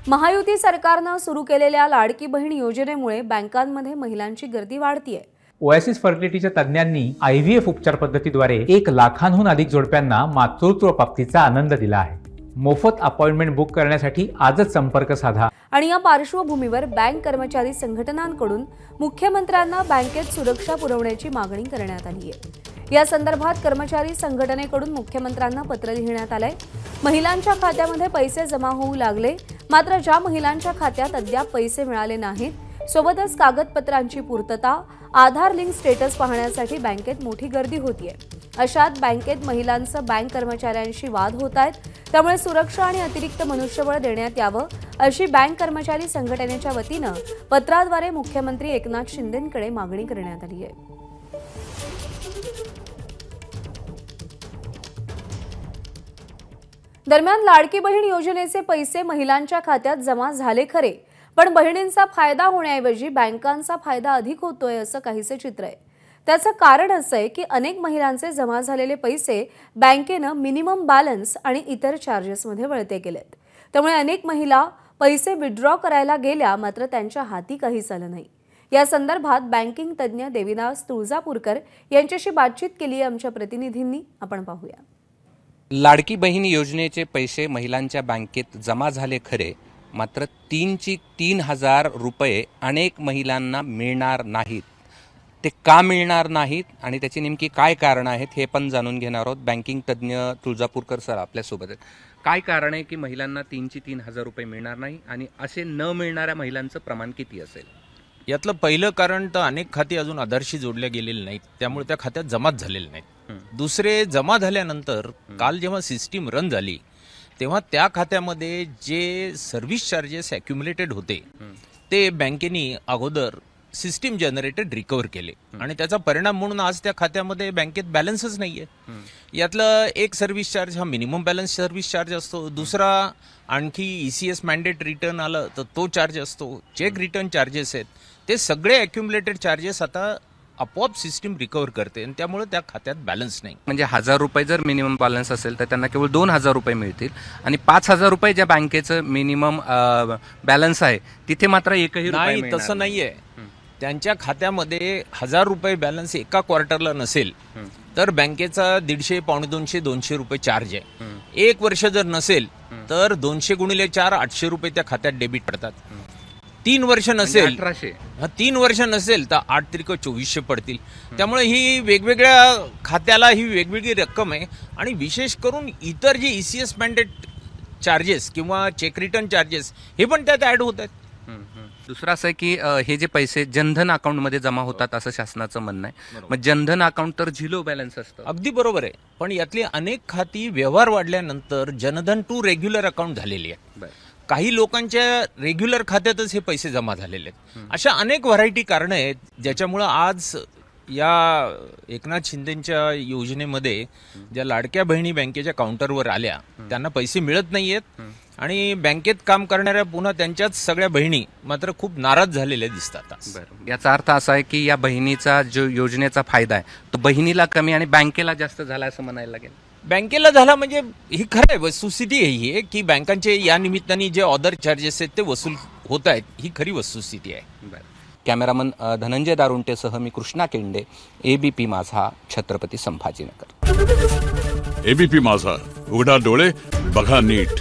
महायुती सरकारने सुरू केलेल्या लाडकी बहीण योजनेमुळे बँकांमध्ये महिलांची गर्दी वाढतीये। ओएसिस फर्टिलिटीच्या तज्ञांनी IVF उपचार पद्धतीद्वारे 1 लाखांहून अधिक जोडप्यांना मातृत्व प्राप्तीचा आनंद दिला आहे। मोफत अपॉइंटमेंट बुक करण्यासाठी आजच संपर्क साधा। आणि या पार्श्वभूमीवर बँक कर्मचारी संघटनांकडून मुख्यमंत्र्यांना बँकेत सुरक्षा पुरवण्याची मागणी करण्यात आली आहे। या संदर्भात कर्मचारी संघटनेकडून मुख्यमंत्र्यांना पत्र लिहिण्यात आलंय। महिलांच्या खात्यामध्ये पैसे जमा होऊ लागले, मात्र ज्या महिलांच्या खात्यात अद्याप पैसे मिळाले नाहीत, सोबतच कागदपत्रांची पूर्तता, आधार लिंक स्टेटस पाहण्यासाठी बँकेत मोठी गर्दी होतीये। अशात बँकेत महिलांचं बँक कर्मचाऱ्यांशी वाद होत आहेत, त्यामुळे सुरक्षा आणि अतिरिक्त मनुष्यबळ देण्यात यावं अशी बँक कर्मचारी संघटनेच्या वतीनं पत्राद्वारे मुख्यमंत्री एकनाथ शिंदेंकडे मागणी करण्यात आली आहे। दरम्यान लाडकी बहीण योजनेचे पैसे महिलांच्या खात्यात जमा झाले खरे, पण बहिणींचा फायदा होण्याऐवजी बँकांचा फायदा अधिक होतोय असं काहीसे चित्र आहे। त्याचं कारण असं आहे की अनेक महिलांचे जमा झालेले पैसे बँकेनं मिनिमम बॅलन्स आणि इतर चार्जेसमध्ये वळते केलेत। त्यामुळे अनेक महिला पैसे विथड्रॉ करायला गेल्या, मात्र त्यांच्या हाती काहीच आलं नाही। या संदर्भात बँकिंग तज्ञ देविदास तुळजापूरकर यांच्याशी बातचीत केली आहे आमच्या प्रतिनिधींनी। आपण पाहूया। लाडकी बहीण योजनेचे पैसे महिलांच्या बँकेत जमा झाले खरे, मात्र 3,000 रुपये अनेक महिलांना मिळणार नाहीत। ते का मिळणार नाहीत आणि त्याची नेमकी काय कारण आहेत हे पण जाणून घेणार आहोत। बँकिंग तज्ञ तुळजापूरकर सर आपल्यासोबत आहेत। काय कारण आहे की महिलांना 3,000 रुपये मिळणार नाही आणि असे न मिळणाऱ्या महिलांचं प्रमाण किती असेल? यातलं पहिलं कारण तर अनेक खाती अजून आधारशी जोडल्या गेलेली नाहीत, त्यामुळे त्या खात्यात जमाच झालेले नाहीत। दुसरे, जमा झाल्यानंतर काल जेव्हा सिस्टीम रन झाली तेव्हा त्या खात्यामध्ये जे सर्व्हिस चार्जेस अॅक्युम्युलेटेड होते ते बँकेनी अगोदर सिस्टीम जनरेटेड रिकव्हर केले आणि त्याचा परिणाम म्हणून आज त्या खात्यामध्ये बँकेत बॅलन्सच नाहीये। यातलं एक सर्व्हिस चार्ज हा मिनिमम बॅलन्स सर्व्हिस चार्ज असतो, दुसरा आणखी ECS मॅन्डेट रिटर्न आलं तर तो चार्ज असतो, चेक रिटर्न चार्जेस आहेत, ते सगळे अॅक्युम्युलेटेड चार्जेस आता आपोआप सिस्टीम रिकव्हर करते आणि त्यामुळे त्या खात्यात बॅलन्स नाही। म्हणजे 1,000 रुपये जर मिनिमम बॅलन्स असेल तर त्यांना केवळ 2,000 रुपये मिळतील आणि 5,000 रुपये ज्या बँकेचं मिनिमम बॅलन्स आहे तिथे मात्र एकही रुपया नाही। तसं नाहीये, त्यांच्या खात्यामध्ये 1,000 रुपये बॅलन्स एका क्वार्टरला नसेल तर बँकेचा 150, 250, 200 रुपये चार्ज आहे। 1 वर्ष जर नसेल तर 200 गुणिले 4 800 रुपये त्या खात्यात डेबिट पडतात। 3 वर्ष नसेल 3 वर्ष नसेल तर 8 त्रिक 2400 पडतील। त्यामुळे ही वेगवेगळ्या खात्याला ही वेगवेगळी रक्कम आहे आणि विशेष करून इतर जे ECS मॅन्डेट चार्जेस किंवा चेक रिटर्न चार्जेस हे पण त्यात ऍड होत आहेत। दुसरं असं आहे की हे जे पैसे जनधन अकाउंटमध्ये जमा होतात असं शासनाचं म्हणणं आहे। मग जनधन अकाउंट तर 0 बॅलन्स असतं। अगदी बरोबर आहे, पण यातली अनेक खाती व्यवहार वाढल्यानंतर जनधन टू रेग्युलर अकाउंट झालेली आहे। काही लोकांच्या रेग्युलर खात्यातच हे पैसे जमा झालेले आहेत। अशा अनेक व्हरायटी कारणं आहेत ज्याच्यामुळं आज या एकनाथ शिंदेंच्या योजनेमध्ये ज्या लाडक्या बहिणी बँकेच्या काउंटरवर आल्या त्यांना पैसे मिळत नाहीयेत आणि बँकेत काम करणाऱ्या पुन्हा त्यांच्याच सगळ्या बहिणी मात्र खूप नाराज झालेल्या दिसतात। याचा अर्थ असा आहे की या बहिणीचा जो योजनेचा फायदा आहे तो बहिणीला कमी आणि बँकेला जास्त झाला असं म्हणायला लागेल। बँकेला झाला म्हणजे ही खरं आहे, वस्तुस्थिती ही आहे की बँकांचे या निमित्ताने जे ऑदर चार्जेस आहेत ते वसूल होत आहेत, ही खरी वस्तुस्थिती आहे। कॅमेरामन धनंजय दारुंटेसह मी कृष्णा केंडे, ABP माझा, छत्रपती संभाजीनगर। ABP माझा, उघडा डोळे बघा नीट।